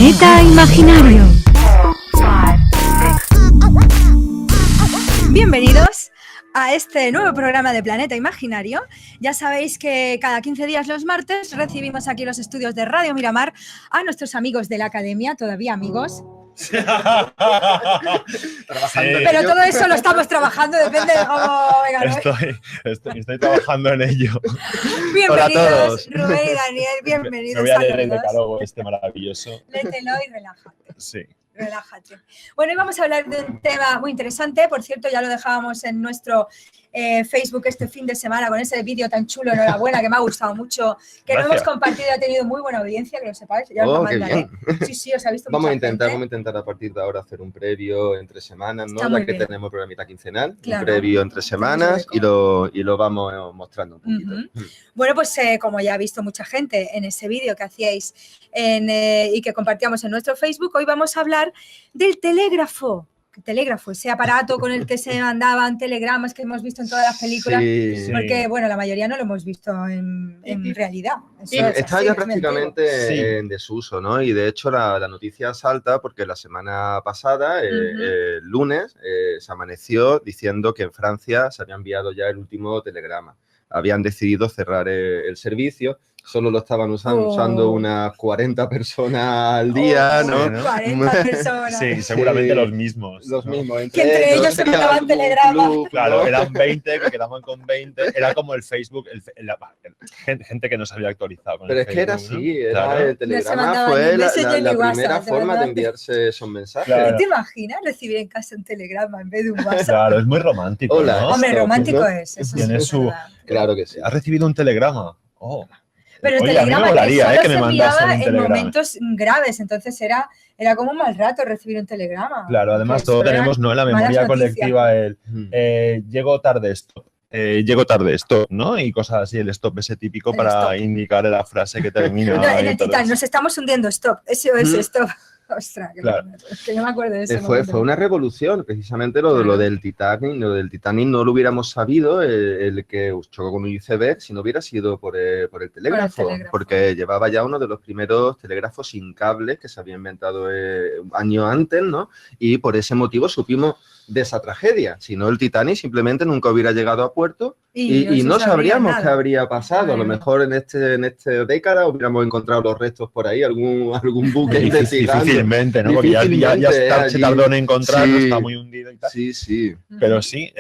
Planeta Imaginario. Bienvenidos a este nuevo programa de Planeta Imaginario. Ya sabéis que cada 15 días los martes recibimos aquí en los estudios de Radio Miramar a nuestros amigos de la academia, todavía amigos. Pero todo eso lo estamos trabajando, depende de cómo venga. Estoy trabajando en ello. Bienvenidos, hola a todos. Rubén y Daniel, bienvenidos. Me voy a leer el todos. decálogo este maravilloso. Léetelo y relájate. Sí. Relájate. Bueno, hoy vamos a hablar de un tema muy interesante. Por cierto, ya lo dejábamos en nuestro Facebook este fin de semana con ese vídeo tan chulo, enhorabuena, que me ha gustado mucho, que Gracias. lo hemos compartido y ha tenido muy buena audiencia, que lo sepáis. Ya os lo mandaré. Sí, os ha visto Vamos a mucha gente. intentar a partir de ahora hacer un previo entre semanas, ¿no? Está muy Ya que bien. tenemos programita quincenal, Claro. un previo entre semanas y lo vamos mostrando un poquito. Bueno, pues como ya ha visto mucha gente en ese vídeo que hacíais y que compartíamos en nuestro Facebook, hoy vamos a hablar del telégrafo. Telégrafo, ese aparato con el que se mandaban telegramas que hemos visto en todas las películas, Sí. porque bueno, la mayoría no lo hemos visto en realidad. Eso Sí, es está así, ya es mentira. prácticamente Sí. en desuso, ¿no? Y de hecho la noticia salta porque la semana pasada, el lunes, se amaneció diciendo que en Francia se había enviado ya el último telegrama. Habían decidido cerrar el servicio, solo lo estaban usando unas 40 personas al día, Sí, ¿no? ¿no? 40 personas. Sí, seguramente Sí. los mismos. Los ¿no? mismos. Que entre ellos se mandaban algún telegramas. club, Claro, ¿no? eran 20, que quedaban con 20. Era como el Facebook, gente que no se había actualizado. Con Pero el es que era Facebook, ¿no? así, Claro. el No se telegrama mandaban fue ni la Messenger ni primera WhatsApp, de forma de verdad. enviarse esos mensajes. Claro. ¿Te imaginas recibir en casa un telegrama en vez de un WhatsApp? Claro, es muy romántico, Hola. ¿no? Hombre, Esto, romántico ¿no? es, eso Tiene sí es su- verdad. Claro que sí. ¿Has recibido un telegrama? Oh. Pero el Oye, a mí me telegrama molaría, solo que me se mandasen enviaba un en telegrama. momentos graves, entonces era como un mal rato recibir un telegrama. Claro, además Porque todos eso eran tenemos, ¿no?, en la malas memoria noticias. colectiva el llego tarde, stop, ¿no? Y cosas así, el stop ese típico El para stop. indicar la frase que termina. No, en y el todo Titán, eso. nos estamos hundiendo, stop, SOS, stop. Ostras, Claro. es que yo me acuerdo de eso. Fue una revolución, precisamente lo Claro. del Titanic. Lo del Titanic no lo hubiéramos sabido, el que chocó con un iceberg, si no hubiera sido por el telégrafo, telégrafo. porque llevaba ya uno de los primeros telégrafos sin cables que se había inventado años antes, ¿no? Y por ese motivo supimos de esa tragedia. Si no, el Titanic simplemente nunca hubiera llegado a puerto y no se sabría sabríamos nada. qué habría pasado. A lo Claro. mejor en esta década hubiéramos encontrado los restos por ahí, algún buque investigando. Difícilmente, ¿no? Porque ya Difícilmente, se allí. tardó en encontrarlo, Sí. está muy hundido y tal. Sí. Pero sí,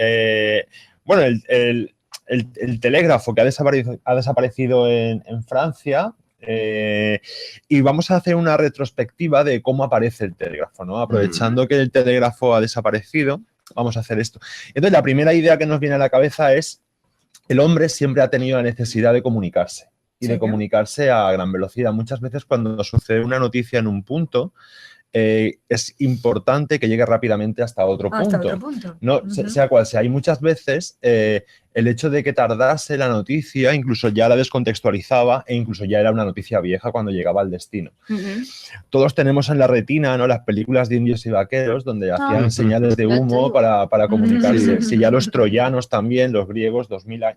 bueno, el telégrafo que ha desaparecido en Francia, y vamos a hacer una retrospectiva de cómo aparece el telégrafo, ¿no? Aprovechando que el telégrafo ha desaparecido, vamos a hacer esto. Entonces, la primera idea que nos viene a la cabeza es: el hombre siempre ha tenido la necesidad de comunicarse y de comunicarse a gran velocidad. Muchas veces cuando sucede una noticia en un punto, es importante que llegue rápidamente hasta otro punto. Hasta otro punto. No, sea cual sea. Y muchas veces el hecho de que tardase la noticia incluso ya la descontextualizaba e incluso ya era una noticia vieja cuando llegaba al destino. Todos tenemos en la retina, ¿no?, las películas de indios y vaqueros donde hacían señales de humo para comunicarse. Si ya los troyanos también, los griegos,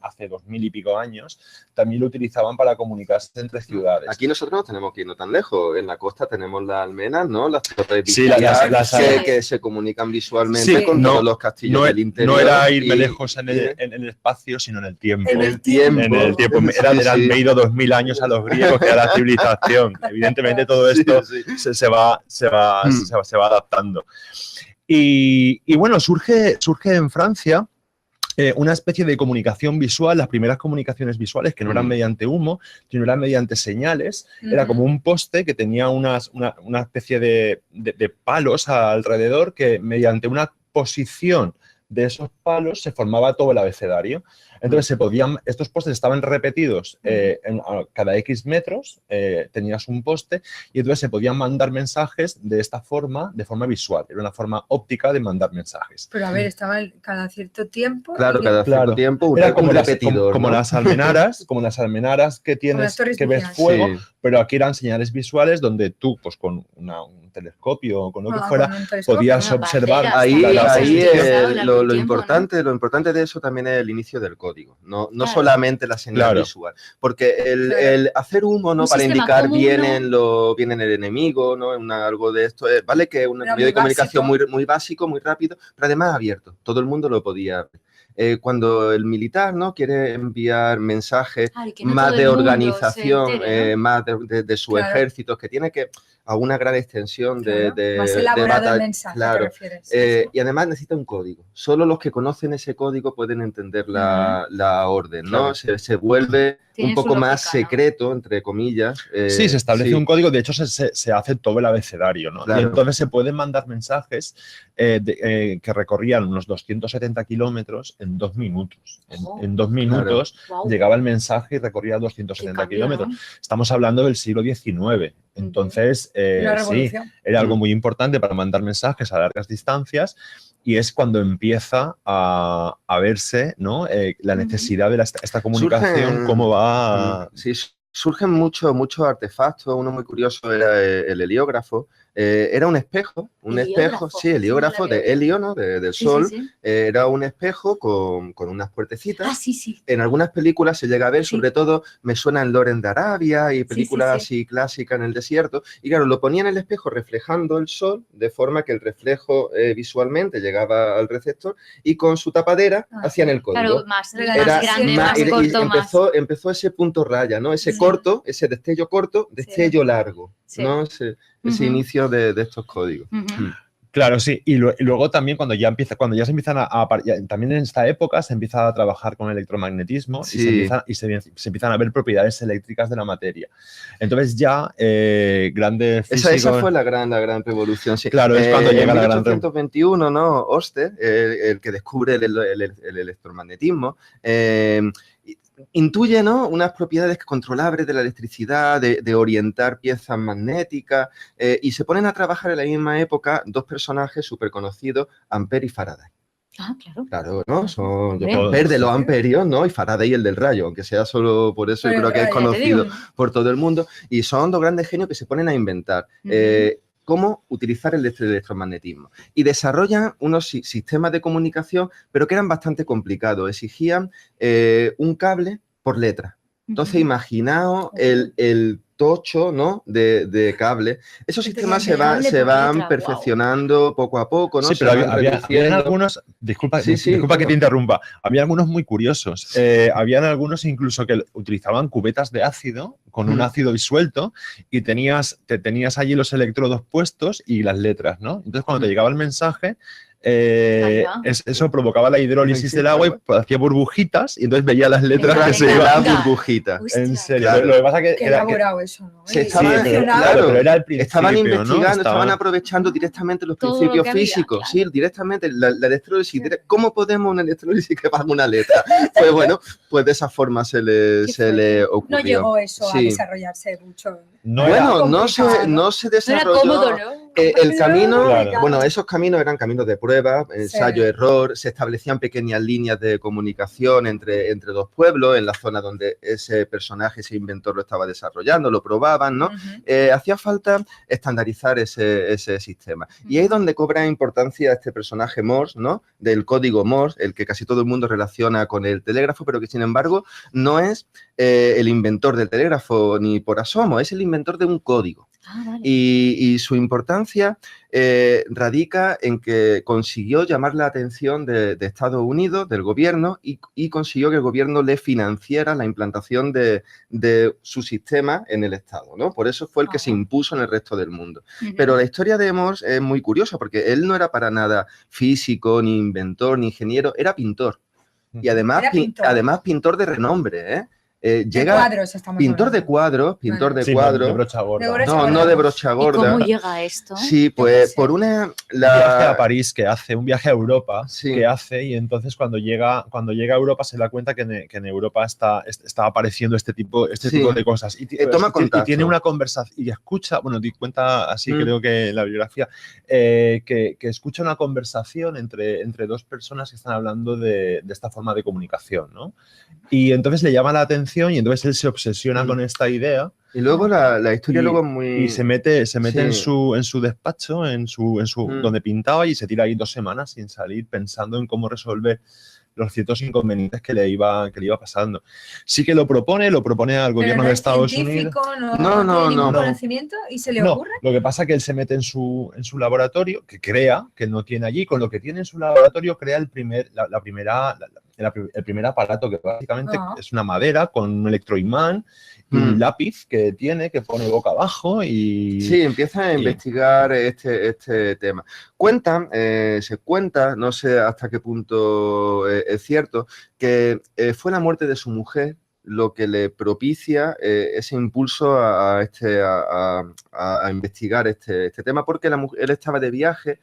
hace 2000 y pico años, también lo utilizaban para comunicarse entre ciudades. Aquí nosotros no tenemos que ir no tan lejos. En la costa tenemos las almenas, ¿no? Las torres Sí, vigías las- que se comunican visualmente Sí, con no, todos los castillos del interior. No era irme y- lejos en el espacio, sino en el tiempo. En el tiempo. En el tiempo. Eran medio 2000 años a los griegos, que era la civilización. Evidentemente todo esto Sí. se va adaptando. Y bueno, surge en Francia una especie de comunicación visual, las primeras comunicaciones visuales que no eran mediante humo, sino eran mediante señales. Era como un poste que tenía una especie de palos alrededor que mediante una posición de esos palos se formaba todo el abecedario. Entonces estos postes estaban repetidos cada X metros, tenías un poste y entonces se podían mandar mensajes de esta forma, de forma visual. Era una forma óptica de mandar mensajes. Pero a ver, estaban cada cierto tiempo. Claro, cada cierto tiempo era como un repetidor, como ¿no? las almenaras que tienes, Torres que ves vigías. fuego, Sí. pero aquí eran señales visuales donde tú, pues con un un telescopio o con lo que Ah, fuera, con un telescopio. podías Bueno, observar. banderas, Ahí, Claro, ahí sí, sí, sí, lo tiempo, importante, lo importante de eso también es el inicio del código, no Claro. solamente la señal Claro. visual, porque Claro. el hacer humo, ¿no? Un Para sistema indicar común, viene el enemigo, ¿no? Algo de esto, vale que es un Era medio de muy comunicación básico. muy básico, muy rápido, pero además abierto, todo el mundo lo podía ver. Cuando el militar, ¿no? Quiere enviar mensajes Claro, y que no más todo de el mundo se organización, entere, ¿no? más de su Claro. ejército, que tiene que a una gran extensión Claro, de más elaborado el batalla. mensaje, Claro. ¿te refieres? Sí. Y además necesita un código. Solo los que conocen ese código pueden entender la orden, ¿no? Claro. Se vuelve Tiene un su poco más lógica, ¿no? secreto, entre comillas. Sí, se establece sí, un código, de hecho se hace todo el abecedario, ¿no? Claro. Y entonces se pueden mandar mensajes que recorrían unos 270 kilómetros en 2 minutos. En 2 minutos Guau. llegaba el mensaje y recorría Qué 270 cambio, kilómetros. ¿no? Estamos hablando del siglo XIX. Entonces, Una sí, revolución. era algo muy importante para mandar mensajes a largas distancias y es cuando empieza a verse, ¿no? La necesidad de esta comunicación, cómo va. Sí, surgen muchos artefactos. Uno muy curioso era el heliógrafo. Era un espejo, Heliógrafo, sí, heliógrafo no lo había de helio, ¿no? Del Sí, sol. sí, sí. Era un espejo con unas puertecitas. Ah, sí, sí. En algunas películas se llega a ver, Sí. sobre todo me suena en Loren de Arabia y películas sí. así clásicas en el desierto. Y claro, lo ponía en el espejo reflejando el sol, de forma que el reflejo visualmente llegaba al receptor y con su tapadera hacían el código. Claro, más Era grande, más y corto, más. empezó ese punto raya, ¿no? Ese Sí. corto, ese destello corto, destello largo, Sí. ¿no? Ese Ujú. inicio de estos códigos. Ujú. Claro, sí. Y luego también cuando ya se empiezan también en esta época se empieza a trabajar con el electromagnetismo Sí. y se empiezan a ver propiedades eléctricas de la materia. Entonces ya grandes físicos. Esa fue la gran revolución, sí. Claro, es cuando llega en la gran 1821, ¿no? Oster, el que descubre el electromagnetismo, intuye, ¿no? Unas propiedades controlables de la electricidad, de orientar piezas magnéticas, y se ponen a trabajar en la misma época dos personajes súper conocidos, Ampère y Faraday. Ah, claro. Claro, ¿no? Son Hombre. Ampère de los amperios, ¿no? Y Faraday el del rayo, aunque sea solo por eso, yo creo que es conocido por todo el mundo. Y son dos grandes genios que se ponen a inventar cómo utilizar el electromagnetismo. Y desarrollan unos sistemas de comunicación, pero que eran bastante complicados. Exigían un cable por letra. Entonces, imaginaos el tocho, ¿no? de cable. Esos sistemas se van perfeccionando poco a poco, ¿no? Sí, pero habían algunos, disculpa que te interrumpa, había algunos muy curiosos. Habían algunos incluso que utilizaban cubetas de ácido con un ácido disuelto y tenías allí los electrodos puestos y las letras, ¿no? Entonces, cuando te llegaba el mensaje, eso provocaba la hidrólisis del agua y hacía burbujitas y entonces veía las letras que se iban. Burbujitas. En serio. Claro. Lo que pasa que Qué elaborado eso, ¿no? pero era el principio, estaban investigando, ¿no? estaban aprovechando directamente los todo principios lo que físicos, había, sí, directamente la electrólisis. ¿Cómo podemos una electrólisis que valga una letra? Pues bueno, pues de esa forma se le ocurrió. No llegó eso a desarrollarse mucho. No se desarrolló. No era cómodo, ¿no? El camino, Claro. bueno, esos caminos eran caminos de prueba, ensayo-error, se establecían pequeñas líneas de comunicación entre dos pueblos en la zona donde ese personaje, ese inventor lo estaba desarrollando, lo probaban, ¿no? Hacía falta estandarizar ese sistema. Y ahí es donde cobra importancia este personaje Morse, ¿no? Del código Morse, el que casi todo el mundo relaciona con el telégrafo, pero que sin embargo no es el inventor del telégrafo ni por asomo, es el inventor de un código. Ah, vale. Y su importancia radica en que consiguió llamar la atención de Estados Unidos, del gobierno, y consiguió que el gobierno le financiara la implantación de su sistema en el Estado, ¿no? Por eso fue el que se impuso en el resto del mundo. Pero la historia de Morse es muy curiosa porque él no era para nada físico, ni inventor, ni ingeniero, era pintor. Y además, pintor de renombre, ¿eh? Llega cuadros, pintor de cuadros, de brocha gorda. No de brocha gorda. ¿Y cómo llega a esto? Sí, pues por un viaje a París un viaje a Europa Sí. que hace, y entonces cuando llega a Europa se da cuenta que en Europa está apareciendo este tipo de cosas. Y tiene una conversación y escucha, bueno, di cuenta así creo que en la bibliografía, que escucha una conversación entre dos personas que están hablando de esta forma de comunicación, ¿no? Y entonces le llama la atención atención y entonces él se obsesiona con esta idea. Y luego la historia Y- luego es muy... Y se mete Sí. en su despacho, donde pintaba, y se tira ahí 2 semanas sin salir pensando en cómo resolver los ciertos inconvenientes que le iba pasando. Sí que lo propone al Pero gobierno no de es Estados Unidos. científico, No, no no, tiene ningún no. conocimiento y se le No, ocurre. lo que pasa es que él se mete en su laboratorio, que crea que no tiene allí, con lo que tiene en su laboratorio crea el primer aparato, que básicamente Ah. es una madera con un electroimán y un lápiz que pone boca abajo y... Sí, empieza a y- investigar este tema. Se cuenta, no sé hasta qué punto es cierto, que fue la muerte de su mujer lo que le propicia ese impulso a investigar este tema, porque él estaba de viaje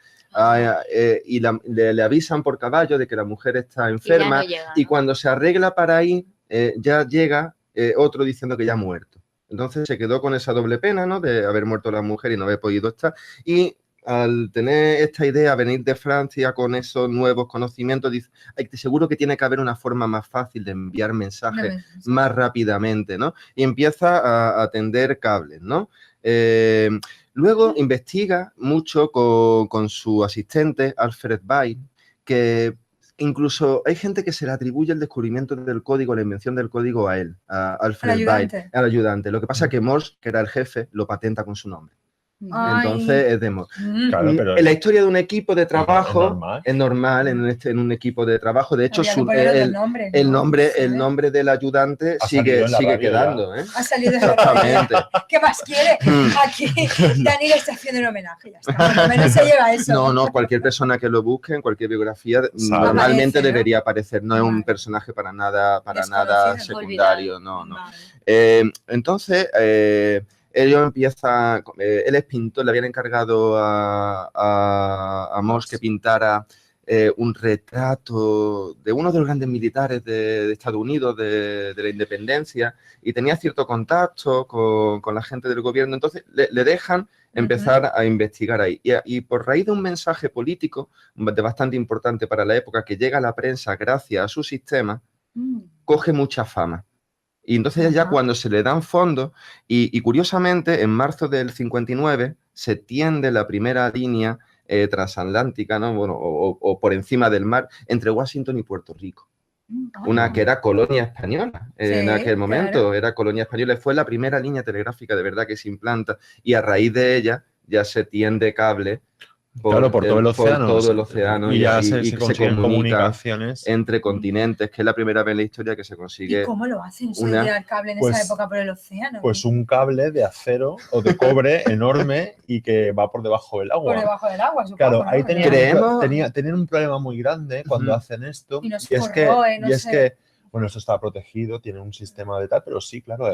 y le avisan por caballo de que la mujer está Y ya enferma, no llega, y ¿no? cuando se arregla para ir, ya llega otro diciendo que ya ha muerto. Entonces se quedó con esa doble pena, ¿no? De haber muerto la mujer y no haber podido estar. Y al tener esta idea, venir de Francia con esos nuevos conocimientos, dice, "Ay, seguro que tiene que haber una forma más fácil de enviar mensajes más rápidamente, ¿no?" Y empieza a tender cables, ¿no? Luego investiga mucho con su asistente, Alfred Bail, que incluso hay gente que se le atribuye el descubrimiento del código, la invención del código a él, a Alfred Bail, al ayudante. Lo que pasa es que Morse, que era el jefe, lo patenta con su nombre. Ay. Entonces es de Morse. Claro, pero En la historia de un equipo de trabajo es normal. en un equipo de trabajo. De hecho, Habría que ponerle los nombres, ¿no? el nombre del ayudante Ha salido en la sigue radio quedando. ¿eh? Ha salido de la radio. Exactamente. ¿Qué más quiere? Aquí Dani le está haciendo un homenaje, ya está. Por lo menos se lleva eso. No, cualquier persona que lo busque en cualquier biografía Sabe. normalmente Aparece, ¿no? debería aparecer. No es un Vale. personaje para nada Desconocido, secundario. No. Vale. Entonces, él es pintor, le habían encargado a Morse que pintara un retrato de uno de los grandes militares de Estados Unidos, de la independencia, y tenía cierto contacto con la gente del gobierno. Entonces le dejan empezar a investigar ahí. Y por raíz de un mensaje político bastante importante para la época que llega a la prensa gracias a su sistema, coge mucha fama. Y entonces ya cuando se le dan fondos, y curiosamente en marzo del 59 se tiende la primera línea transatlántica, ¿no? Bueno, o por encima del mar, entre Washington y Puerto Rico. Una que era colonia española en aquel momento, claro. era colonia española, y fue la primera línea telegráfica de verdad que se implanta, y a raíz de ella ya se tiende cable por todo el océano. Y ya se consiguen comunicaciones entre continentes, que es la primera vez en la historia que se consigue. ¿Y cómo lo hacen eso de tirar cable en esa época por el océano? Pues un cable de acero o de cobre enorme y que va por debajo del agua. Por debajo del agua, supongo. Claro, ¿no? ahí tenían un problema muy grande cuando hacen esto. Y es que, bueno, esto está protegido, tiene un sistema de tal, pero sí, claro,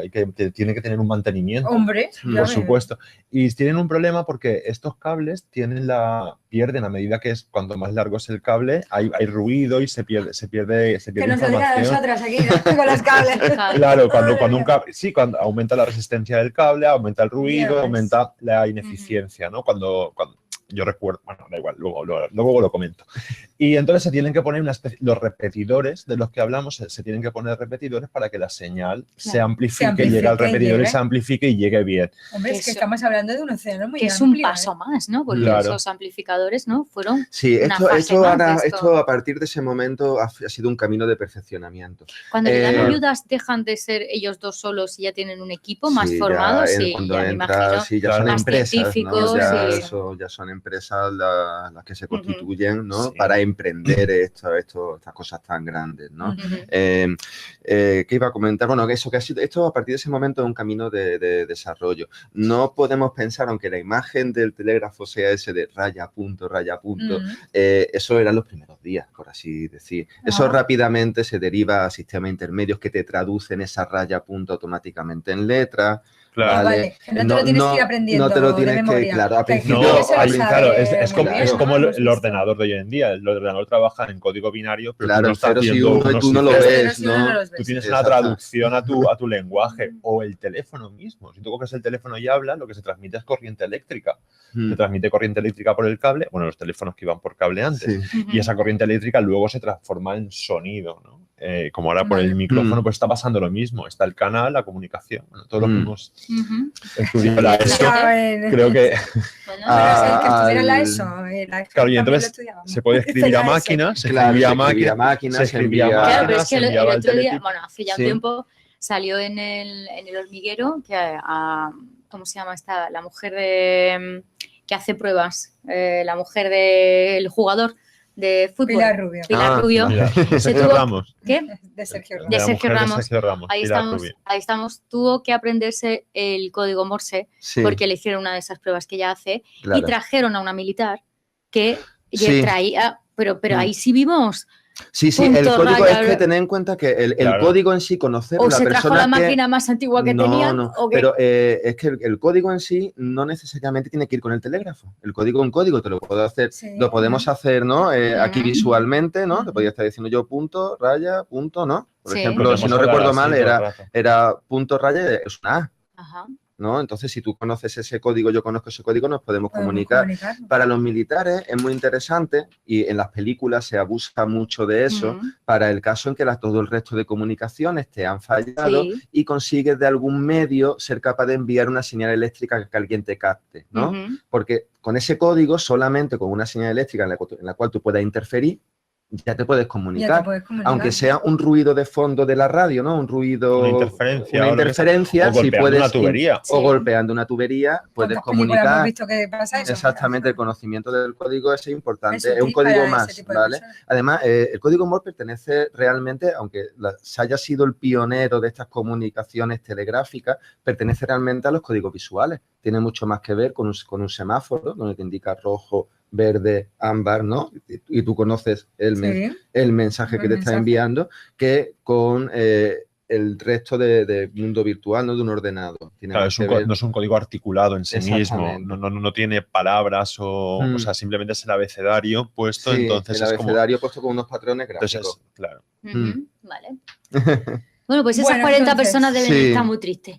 tiene que tener un mantenimiento. Hombre, por supuesto. Y tienen un problema porque estos cables pierden a medida que cuanto más largo es el cable, hay ruido y se pierde que nos lo digan a información. nosotras aquí, ¿no? Con los cables. Claro, cuando aumenta la resistencia del cable, aumenta el ruido, aumenta la ineficiencia, ¿no? Cuando yo recuerdo, bueno, da igual, luego lo comento. Y entonces se tienen que poner los repetidores de los que hablamos, se tienen que poner repetidores para que la señal se amplifique, llegue al repetidor y se amplifique y llegue bien. Hombre, es que estamos hablando de un océano muy amplio. Que es un paso más, ¿no? Porque esos amplificadores, ¿no? Fueron esto a partir de ese momento ha sido un camino de perfeccionamiento. Cuando le dan ayudas, dejan de ser ellos dos solos y ya tienen un equipo más formado, ya son empresas, científicos, ¿no? Ya son empresas las que se constituyen, ¿no? Para emprender estas cosas tan grandes, ¿no? ¿Qué iba a comentar? Bueno, esto a partir de ese momento es un camino de desarrollo. No podemos pensar, aunque la imagen del telégrafo sea ese de raya, punto, eso eran los primeros días, por así decir. Eso rápidamente se deriva a sistemas intermedios que te traducen esa raya, punto automáticamente en letras. Claro. Vale, no te lo tienes que ir aprendiendo. No te lo tienes que, claro, al principio. Es como el ordenador de hoy en día. El ordenador trabaja en código binario, pero claro, tú no estás viendo uno y tú no lo ves, ¿no? Tú tienes una traducción a tu lenguaje. O el teléfono mismo. Si tú coges el teléfono y hablas, lo que se transmite es corriente eléctrica. Se transmite corriente eléctrica por el cable, bueno, los teléfonos que iban por cable antes. Y esa corriente eléctrica luego se transforma en sonido, ¿no? como ahora por el micrófono, Mm. pues está pasando lo mismo. Está el canal, la comunicación, bueno, todo lo que Mm. hemos Ujú. estudiado la ESO. Bueno, Creo que Bueno, pero que estuviera la al- ESO. La ESO Claro, y también entonces lo estudiábamos. se puede escribir La a ESO. máquina, se Claro, escribía a se escribía a máquina, máquina, se se escribía a envía- claro, máquina, pero es que se el enviaba al otro día, teletip. bueno, hace ya un Sí. tiempo, salió en el hormiguero que ¿cómo se llama esta? La mujer que hace pruebas, la mujer del jugador de fútbol. Pilar Rubio. Pilar Ah, Rubio. Mira, Se Sergio tuvo- Ramos. ¿Qué? De Sergio De Ramos. la Sergio mujer Ramos. de Sergio Ramos, Ahí Pilar estamos, Rubio. ahí estamos. Tuvo que aprenderse el código Morse Sí, porque le hicieron una de esas pruebas que ella hace claro. y trajeron a una militar que Sí. traía, pero Mm. ahí sí vimos. Sí, el punto, código raya, es que tened en cuenta que el Claro. código en sí, conocerlo, O la se trajo persona la que... máquina más antigua que tenían. No, o que... pero es que el código en sí no necesariamente tiene que ir con el telégrafo. El código es un código, te lo puedo hacer, Sí. lo podemos hacer, ¿no? Aquí Ujú. visualmente, ¿no? Te Ujú. podría estar diciendo yo punto, raya, punto, ¿no? Por Sí. ejemplo, Podemos si no hablar recuerdo así mal, todo el era, rato. era punto, raya, es una A, Ajá. ¿no? Entonces, si tú conoces ese código, yo conozco ese código, nos podemos Podemos comunicar. comunicar. Para los militares es muy interesante y en las películas se abusa mucho de eso Ujú. para el caso en que todo el resto de comunicaciones te han fallado Sí. y consigues de algún medio ser capaz de enviar una señal eléctrica que alguien te capte, ¿no? Ujú. Porque con ese código, solamente con una señal eléctrica en la cual tú puedas interferir, ya te puedes Ya comunicar. te puedes comunicar. Aunque sea un ruido de fondo de la radio, ¿no? Un ruido... Una interferencia. Una o lo que sea. interferencia, O si golpeando puedes... una tubería. O Sí. golpeando una tubería, puedes ¿Cuántas películas hemos comunicar. visto que pasa eso? Exactamente, el conocimiento del código es importante, Eso, es un sí, código para ese más, tipo de ¿vale? cosas. Además, el código Morse pertenece realmente, aunque se haya sido el pionero de estas comunicaciones telegráficas, pertenece realmente a los códigos visuales. Tiene mucho más que ver con un semáforo, donde te indica rojo, verde, ámbar, ¿no? Y tú conoces Sí. el mensaje que El te está mensaje. enviando, que con el resto de mundo virtual, ¿no? De un ordenador. Tiene Claro, más que ver. no es un código articulado en sí mismo, Exactamente. no tiene palabras o Mm. sea, simplemente es el abecedario puesto, Sí, entonces el es como... abecedario puesto con unos patrones gráficos. Entonces, claro. Ujú. Vale. Bueno, pues esas Bueno, 40 entonces, personas deben sí. estar muy tristes.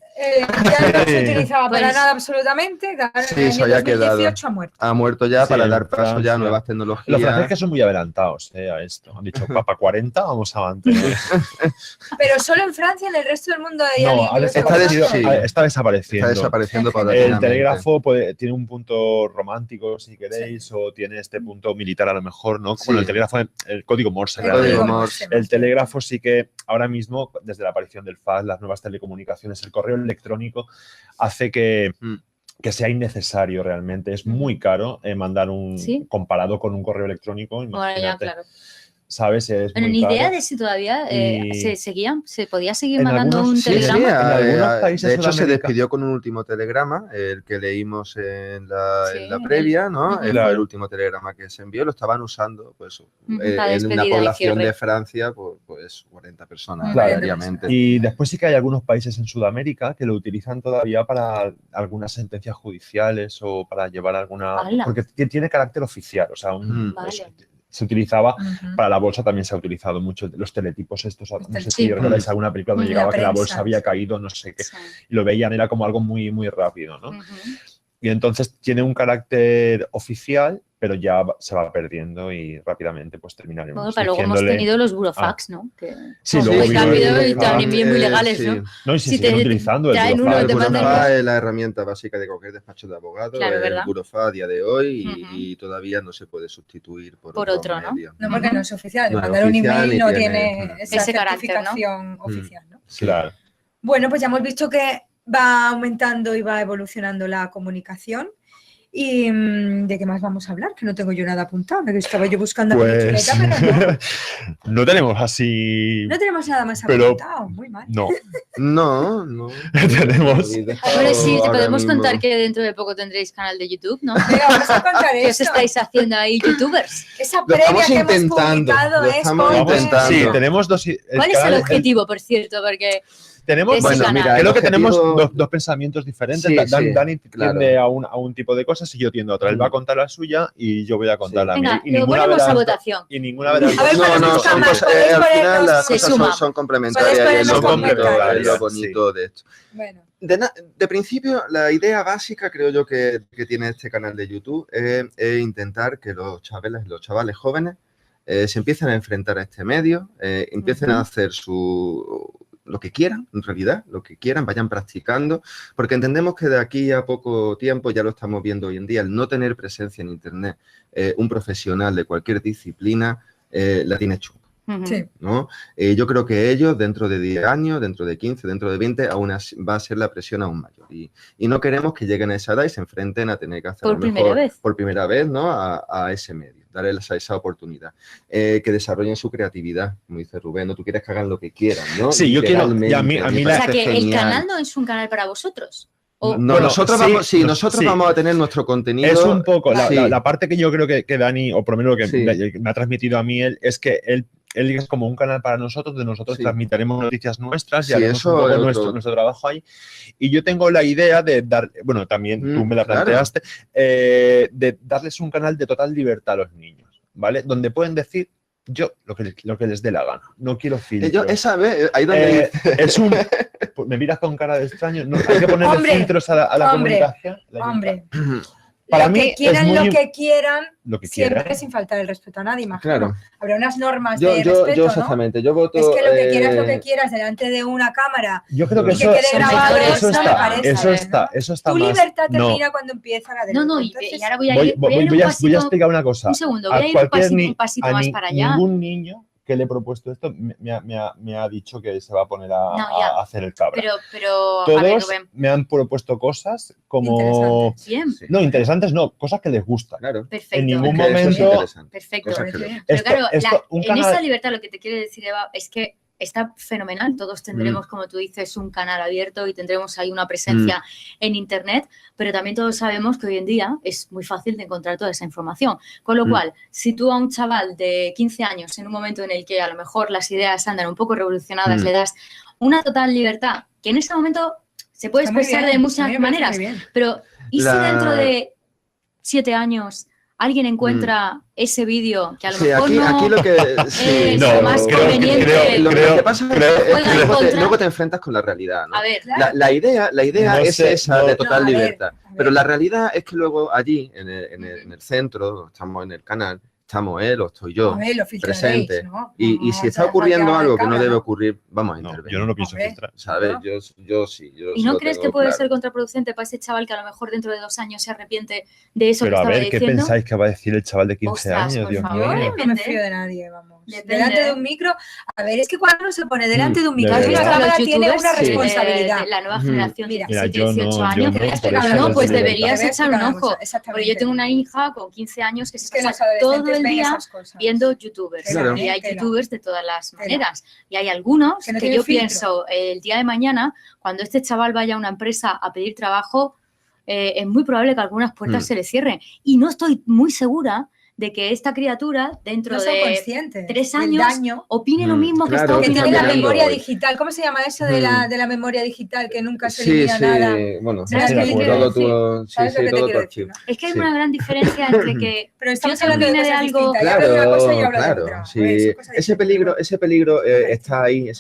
Ya no se utilizaba para Pues- nada absolutamente. Claro, Sí, en el eso año ya ha quedado. 2018 ha muerto. Ha muerto ya Sí, para en dar paso ya a Francia. nuevas Los tecnologías. franceses son muy adelantados a esto. Han dicho, para 40 vamos a mantener. Pero solo en Francia, en el resto del mundo hay No, alguien que lo Está está des- usando. sí. está desapareciendo. Está desapareciendo El El paulatinamente. telégrafo tiene un punto romántico, si queréis, o tiene este punto militar a lo mejor, ¿no? Sí. Bueno, el telégrafo, el código Morse. El código realmente. Morse. El telégrafo sí que ahora mismo, desde la aparición del fax, las nuevas telecomunicaciones, el correo electrónico, hace que sea innecesario realmente. Es muy caro mandar ¿Sí? comparado con un correo electrónico, Bueno, ya, imagínate. claro. ¿Sabes? Es Pero muy ni idea caro. de si todavía Y- se podía seguir En mandando algunos- un sí, telegrama. en algunos países de hecho se Sudamérica- despidió con un último telegrama, el que leímos en la Sí, previa, ¿no? Ujú. Fue Claro. el último telegrama que se envió, lo estaban usando pues, Ujú, en la una despedida y población cierre. de Francia, pues 40 personas Claro. diariamente. Y después sí que hay algunos países en Sudamérica que lo utilizan todavía para algunas sentencias judiciales o para llevar alguna... ¡Hala! Porque tiene carácter oficial, o sea, Vale. se utilizaba, Ujú. para la bolsa también se ha utilizado mucho, los teletipos estos, no sé si Sí. recordáis alguna película donde La llegaba que la prensa, bolsa había sí. caído, no sé qué, Sí. y lo veían, era como algo muy, muy rápido, ¿no? Ujú. Y entonces tiene un carácter oficial, pero ya se va perdiendo y rápidamente pues terminaremos Bueno, pero luego hemos diciéndole- tenido los burofax, ¿no? Que Sí, son luego muy vino el rápidos y burofax. también bien muy legales, sí. ¿no? No, y se Si siguen te utilizando el traen uno burofax. El te mandan burofax el- es la herramienta básica de cualquier despacho de abogado, Claro, el ¿verdad? burofax a día de hoy y, Ujú. y todavía no se puede sustituir por Por otro, ¿no? medio. No, porque no es oficial. No es Mandar un oficial email ni no tiene- tiene esa ese carácter, ¿no? certificación oficial, ¿no? Sí. Claro. Bueno, pues ya hemos visto que va aumentando y va evolucionando la comunicación. ¿Y de qué más vamos a hablar? Que no tengo yo nada apuntado, que estaba yo buscando aquí Pues chuleta, pero no tenemos así. no tenemos nada más Pero- apuntado. Muy mal. No. No. Tenemos- Habéis dejado Bueno, sí, te ahora podemos mismo. contar que dentro de poco tendréis canal de YouTube, ¿no? Venga, vamos a contar ¿Qué os esto. estáis haciendo ahí, youtubers? Esa Lo previa estamos que hemos intentando, publicado lo es estamos porque- intentando. Sí, tenemos dos. ¿Cuál es el objetivo, por cierto? Porque Tenemos, Ese Bueno, canal. mira, creo el que tenemos objetivo- dos pensamientos diferentes. Sí, Dani, sí, Dani claro. tiende a un tipo de cosas y yo tiendo a otra. Él va a contar la suya y yo voy a contar Sí. la mía. venga, Y lo ninguna ponemos de a las- votación. Y ninguna de las A ver, dos- ¿cuál No, nos gusta son más? cosas- Podéis al final ponernos- las Se cosas suma. son complementarias Podéis y es lo ponernos bonito, comentarios. es lo bonito de esto. Bueno, De principio, la idea básica, creo yo, que tiene este canal de YouTube es intentar que los chavales jóvenes se empiecen a enfrentar a este medio, empiecen a hacer lo que quieran, en realidad, lo que quieran, vayan practicando, porque entendemos que de aquí a poco tiempo, ya lo estamos viendo hoy en día, el no tener presencia en Internet, un profesional de cualquier disciplina, la tiene chunga. Sí. ¿No? Yo creo que ellos, dentro de 10 años, dentro de 15, dentro de 20, aún así va a ser la presión aún mayor. Y no queremos que lleguen a esa edad y se enfrenten a tener que hacer por primera vez, ¿no? a ese medio, darles esa oportunidad. Que desarrollen su creatividad, como dice Rubén, ¿no? Tú quieres que hagan lo que quieran, ¿no? Sí, yo quiero, y a mí O sea, que el canal no es un canal para vosotros. No, bueno, nosotros vamos a tener nuestro contenido. Es un poco la parte que yo creo que Dani, o por lo menos lo que me ha transmitido a mí él, es que él es como un canal para nosotros, de nosotros transmitiremos noticias nuestras y haremos un poco nuestro trabajo ahí. Y yo tengo la idea de dar, bueno, también tú me la planteaste, de darles un canal de total libertad a los niños, ¿vale? Donde pueden decir lo que les dé la gana. No quiero filtros. Esa vez, ahí donde es un... Me miras con cara de extraño. No, hay que ponerle filtros a la comunicación. Hombre. Para lo mí que quieran, es muy... lo que quieran, siempre sin faltar el respeto a nadie, imagino. Claro. Habrá unas normas de respeto, yo exactamente, ¿no? yo voto... Es que lo que quieras, lo que quieras, delante de una cámara. Yo creo que eso quede grabado, eso está tu más... libertad termina cuando empieza la derecha. No, y ahora voy a explicar una cosa. Un segundo, voy a ir un pasito más para allá. Ningún niño que le he propuesto esto me ha dicho que se va a poner a hacer el cabra. Pero todos a ver, Rubén, me han propuesto cosas como... interesantes no, cosas que les gustan. Claro. Perfecto. En ningún momento... Perfecto. Pero claro, en esa libertad lo que te quiere decir, Eva, es que está fenomenal. Todos tendremos, como tú dices, un canal abierto y tendremos ahí una presencia en Internet, pero también todos sabemos que hoy en día es muy fácil de encontrar toda esa información. Con lo cual, si tú a un chaval de 15 años, en un momento en el que a lo mejor las ideas andan un poco revolucionadas, le das una total libertad, que en ese momento se puede expresar de muchas maneras, pero ¿y si dentro de 7 años alguien encuentra ese vídeo que a lo mejor aquí lo que es lo más conveniente? Lo que pasa es que luego te enfrentas con la realidad, ¿no? A ver, la idea es esa de total libertad, pero la realidad es que luego allí, en el centro, estamos en el canal, estamos él o estoy yo presente, ¿no? Y si está ocurriendo algo que no debe ocurrir, vamos a intervenir. Yo no lo pienso filtrar. ¿Sabes? Yo sí. ¿Y no crees que puede ser contraproducente para ese chaval que a lo mejor dentro de 2 años se arrepiente de eso que estaba diciendo? Pero a ver, ¿qué pensáis que va a decir el chaval de 15 años? Dios mío. Yo no me fío de nadie, vamos. Delante de un micro, a ver, es que cuando uno se pone delante de un micro, la cámara tiene una responsabilidad. La nueva generación de 18 años, pues deberías echar un ojo. Porque yo tengo una hija con 15 años que se pasa todo el día viendo youtubers. Y hay youtubers de todas las maneras. Y hay algunos que yo pienso, el día de mañana, cuando este chaval vaya a una empresa a pedir trabajo, es muy probable que algunas puertas se le cierren. Y no estoy muy segura de que esta criatura dentro de 3 años opine lo mismo que está opinando. Que tiene la memoria digital. ¿Cómo se llama eso de la memoria digital? Que nunca se elimina nada. Bueno, ¿Sabes lo que te quiero decir? todo tu archivo. Es que hay una gran diferencia entre que pero estamos hablando de algo. Claro. Ese peligro está ahí,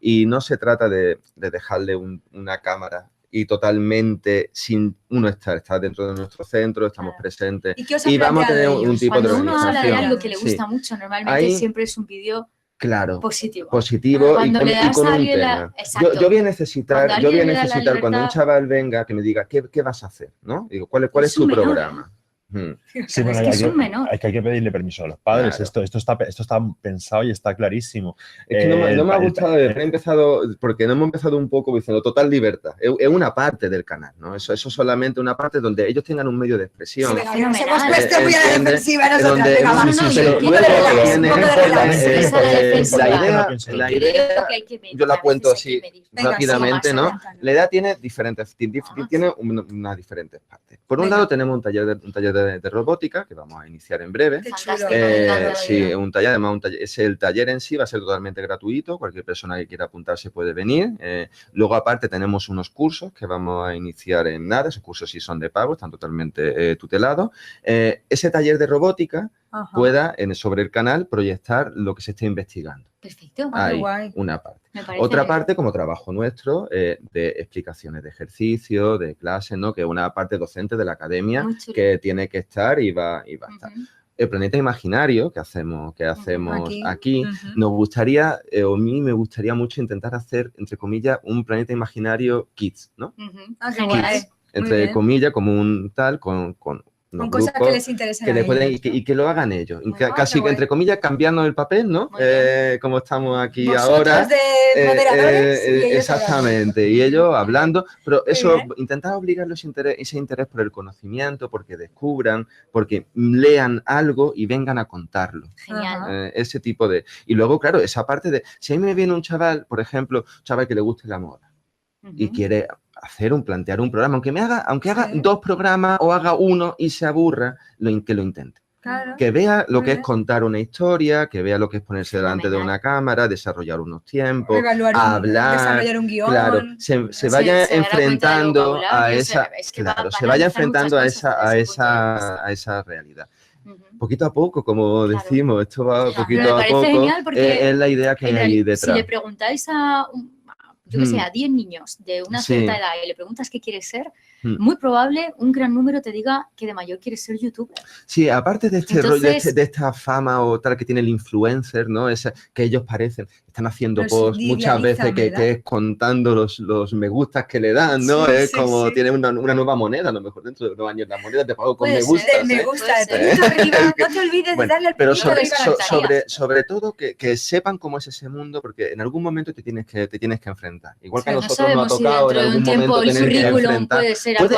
y no se trata de dejarle una cámara y totalmente sin uno estar dentro de nuestro centro, estamos presentes y vamos a tener un tipo de organización. Cuando uno habla de algo que le gusta mucho, normalmente siempre es un vídeo positivo y con un tema. Yo voy a necesitar cuando un chaval venga que me diga ¿qué vas a hacer? ¿no? Digo, ¿cuál es tu programa? Sí, bueno, hay que pedirle permiso a los padres. Claro. Esto está pensado y está clarísimo. Es que no me ha gustado haber empezado, porque no hemos empezado un poco diciendo total libertad. Es una parte del canal, ¿no? Eso es solamente una parte donde ellos tengan un medio de expresión. Sí, nos hemos puesto muy a la defensiva la idea, yo la cuento así rápidamente, ¿no? La idea tiene unas diferentes partes. Por un lado tenemos un taller de robótica que vamos a iniciar en breve. Un taller, además el taller en sí va a ser totalmente gratuito, cualquier persona que quiera apuntarse puede venir. Luego aparte tenemos unos cursos que vamos a iniciar en nada, esos cursos sí son de pago, están totalmente tutelados. Ese taller de robótica pueda sobre el canal proyectar lo que se esté investigando. Perfecto. Hay una parte. Otra parte como trabajo nuestro de explicaciones de ejercicio, de clases, ¿no? Que es una parte docente de la academia que tiene que estar y va a estar. el planeta imaginario que hacemos aquí nos gustaría, o a mí me gustaría mucho intentar hacer, entre comillas, un planeta imaginario kids, ¿no? Kids, entre comillas, como un tal, con cosas que les interesan y que lo hagan ellos. Casi que, entre comillas, cambiando el papel, ¿no? Como estamos aquí ahora. De moderadores. Exactamente. Y ellos hablando. Pero eso, intentar obligarlos ese interés por el conocimiento, porque descubran, porque lean algo y vengan a contarlo. Genial. Ese tipo de... Y luego, claro, esa parte de... Si a mí me viene un chaval, por ejemplo, un chaval que le guste la moda y quiere plantear un programa, aunque haga 2 programas o haga 1 y se aburra, que lo intente. Claro. Que vea lo que es contar una historia, que vea lo que es ponerse delante de una cámara, desarrollar unos tiempos, hablar, desarrollar un guión. Claro, se vaya enfrentando a esa, se vaya enfrentando a esa realidad. Poquito a poco, como decimos, esto va poquito a poco. Genial porque es la idea que hay ahí detrás. Si le preguntáis a yo que sé, a 10 niños de una cierta edad y le preguntas qué quieres ser, muy probable un gran número te diga que de mayor quieres ser youtuber. Sí, aparte de este rollo, de esta fama o tal que tiene el influencer, ¿no? Que ellos están haciendo posts muchas veces que es contando los me gustas que le dan, ¿no? Como tiene una nueva moneda, a lo mejor dentro de unos años la moneda te pago con me gustas. Me gusta, arriba, no te olvides de darle al pero sobre todo que sepan cómo es ese mundo, porque en algún momento te tienes que enfrentar. Igual que a nosotros nos ha tocado en algún momento tener que enfrentar.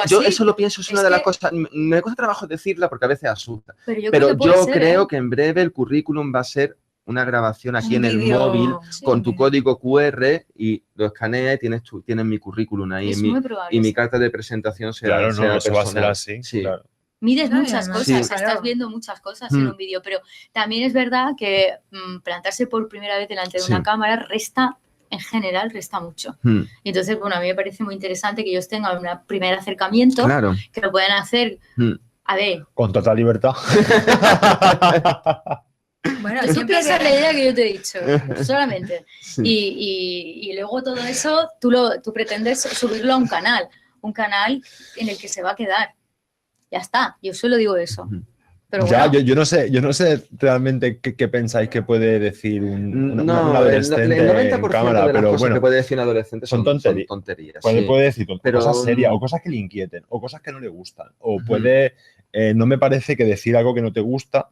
Yo eso lo pienso, es una de las cosas, me cuesta trabajo decirla porque a veces asusta, pero yo creo que en breve el currículum va a ser una grabación aquí en el móvil con tu código QR y lo escaneas y tienes mi currículum ahí y mi carta de presentación será personal. Eso va a ser así, claro. Mides muchas cosas, estás viendo muchas cosas en un vídeo, pero también es verdad que plantarse por primera vez delante de una cámara en general resta mucho. Entonces, bueno, a mí me parece muy interesante que ellos tengan un primer acercamiento, que lo puedan hacer, a ver... Con total libertad. Bueno, tú piensas la idea que yo te he dicho, solamente. Y luego todo eso, tú pretendes subirlo a un canal en el que se va a quedar. Ya está, yo solo digo eso. Pero bueno. Yo no sé realmente qué pensáis que puede decir un adolescente el 90% en cámara, de las pero cosas que puede decir un adolescente son tonterías. Puede decir cosas serias o cosas que le inquieten o cosas que no le gustan. O puede, no me parece que decir algo que no te gusta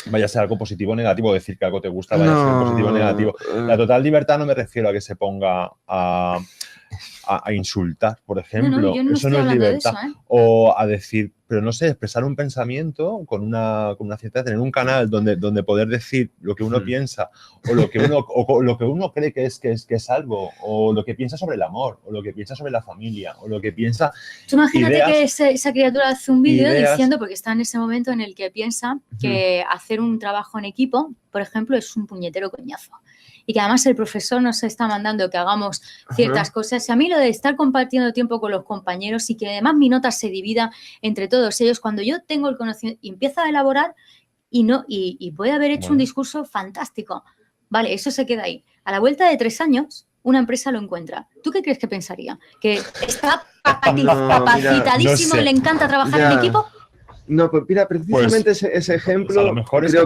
vaya a ser algo positivo o negativo, decir que algo te gusta vaya a ser positivo o negativo. La total libertad no me refiero a que se ponga a insultar, por ejemplo. Eso no es libertad. O a decir, pero no sé, expresar un pensamiento con una cierta... Tener un canal donde poder decir lo que uno piensa o lo que uno cree que es algo, o lo que piensa sobre el amor, o lo que piensa sobre la familia, o lo que piensa... Tú imagínate que esa criatura hace un vídeo diciendo, porque está en ese momento en el que piensa que hacer un trabajo en equipo, por ejemplo, es un puñetero coñazo. Y que además el profesor nos está mandando que hagamos ciertas cosas. Y a mí lo de estar compartiendo tiempo con los compañeros y que además mi nota se divida entre todos ellos, cuando yo tengo el conocimiento y empiezo a elaborar y puede haber hecho un discurso fantástico. Vale, eso se queda ahí. A la vuelta de 3 años, una empresa lo encuentra. ¿Tú qué crees que pensaría? ¿Que está capacitadísimo y le encanta trabajar en equipo? No, pues mira, precisamente ese ejemplo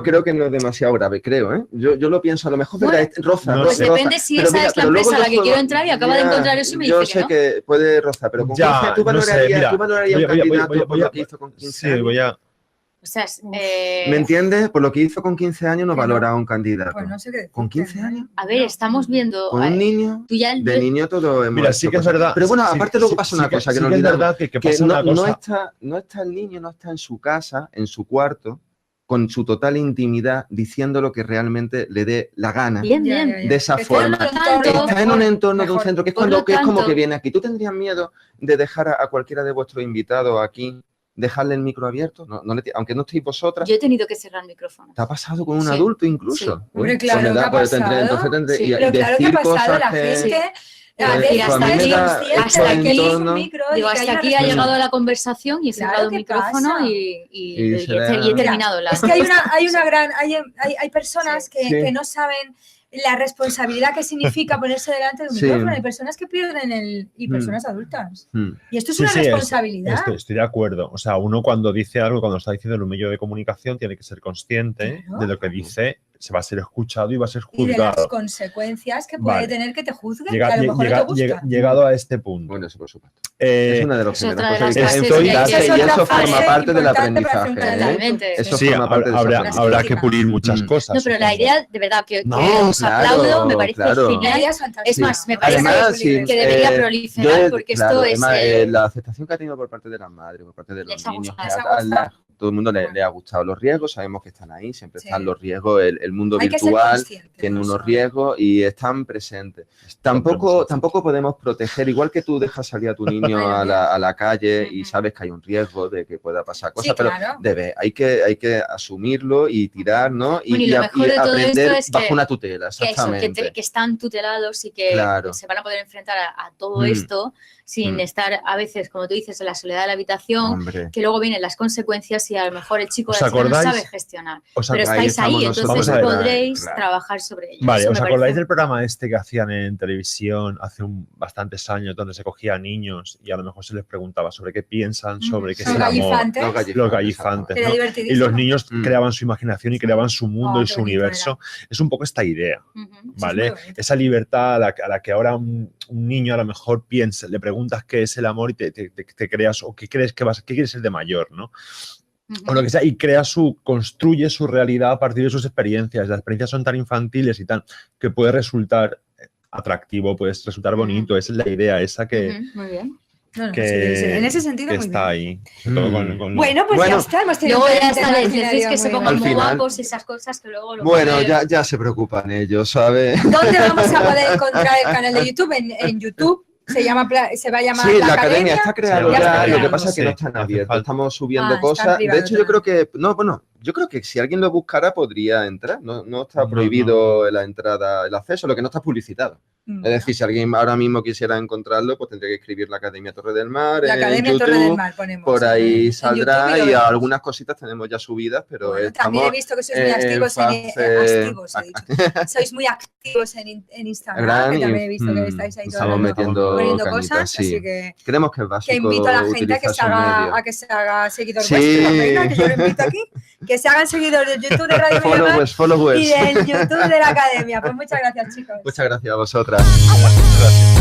creo que no es demasiado grave, creo, ¿eh? Yo lo pienso, a lo mejor roza. Pues depende si esa es la empresa a la que quiero entrar y acaba de encontrar eso y me dice que no. Yo sé que puede rozar, pero con 15, ¿tú valorarías un candidato por lo que hizo con 15 años? O sea, ¿me entiendes? Por lo que hizo con 15 años no valora a un candidato. Pues no sé qué. ¿Con 15 años? A ver, estamos viendo... Con un niño, de niño todo hemos Mira, sí que es verdad. Pero bueno, aparte luego pasa una cosa que no olvidamos. No está el niño, no está en su casa, en su cuarto, con su total intimidad, diciendo lo que realmente le dé la gana. Bien. De esa forma. Está en un entorno de un centro, que es como que viene aquí. ¿Tú tendrías miedo de dejar a cualquiera de vuestros invitados aquí, dejarle el micro abierto? Aunque no estéis vosotras. Yo he tenido que cerrar el micrófono. ¿Te ha pasado con un adulto incluso? Sí. Hombre, claro, ¿qué ha pasado? Pero claro que ha pasado, la gente... Hasta aquí ha llegado la conversación y he cerrado el micrófono y he terminado la... Es que hay personas que no saben la responsabilidad que significa ponerse delante de un micrófono. Hay personas que pierden y personas adultas. Y esto es una responsabilidad. Estoy de acuerdo. O sea, uno cuando dice algo, cuando está diciendo en un medio de comunicación, tiene que ser consciente de lo que dice, se va a ser escuchado y va a ser juzgado. Y de las consecuencias que puede tener que te juzguen, que a lo mejor no te gusta. Llegado a este punto. Bueno, eso por supuesto. Es una de las primeras cosas. Y eso forma parte del aprendizaje. Eso forma parte habrá que pulir muchas cosas. No, pero la idea, de verdad, que os aplaudo, me parece genial. Es más, me parece que debería proliferar, porque esto es... La aceptación que ha tenido por parte de las madres, por parte de los niños, todo el mundo le ha gustado los riesgos, sabemos que están ahí, siempre están los riesgos, el mundo virtual tiene unos riesgos y están presentes. Tampoco podemos proteger, igual que tú dejas salir a tu niño a la calle y sabes que hay un riesgo de que pueda pasar cosas, pero hay que asumirlo y tirar, ¿no? Y aprender bajo una tutela, exactamente. Que están tutelados y que se van a poder enfrentar a todo esto sin estar a veces, como tú dices, en la soledad de la habitación, que luego vienen las consecuencias y a lo mejor el chico no sabe gestionar. Pero estáis ahí, entonces podréis trabajar sobre ello. Vale, ¿os acordáis del programa que hacían en televisión hace bastantes años, donde se cogía a niños y a lo mejor se les preguntaba sobre qué piensan, sobre qué es el amor? Los gallifantes. ¿No? Y los niños creaban su imaginación y creaban su mundo y su universo. Es un poco esta idea, ¿vale? Esa libertad a la que ahora un niño a lo mejor piensa, le preguntas qué es el amor y te creas, o qué crees qué quieres ser de mayor, ¿no? O lo que sea, y construye su realidad a partir de sus experiencias. Las experiencias son tan infantiles y tan que puede resultar atractivo, puede resultar bonito. Esa es la idea, esa que... Muy bien. En ese sentido, que está ahí. Bueno, pues ya está. Hemos tenido decís que se pongan muy guapos y esas cosas que luego... Bueno, ya se preocupan ellos, ¿sabes? ¿Dónde vamos a poder encontrar el canal de YouTube? En YouTube. Se va a llamar la academia está creado ya, lo que pasa es que no están abiertos, estamos subiendo cosas. De hecho, yo creo que yo creo que si alguien lo buscara podría entrar, no está prohibido la entrada, el acceso, lo que no está publicitado. Es decir, si alguien ahora mismo quisiera encontrarlo, pues tendría que escribir la Academia Torre del Mar, la Academia YouTube, Torre del Mar ponemos, por ahí saldrá y algunas cositas tenemos ya subidas, pero también he visto que sois muy activos sois muy activos en Instagram, que también he visto que estáis ahí poniendo cosas, así que creemos que es básico. Que invito a la gente a que se haga seguidor vuestro, venga, que yo lo invito aquí, que se hagan seguidores de YouTube de Radio Followers. Y del YouTube de la Academia. Pues muchas gracias, chicos. Muchas gracias a vosotras. Gracias.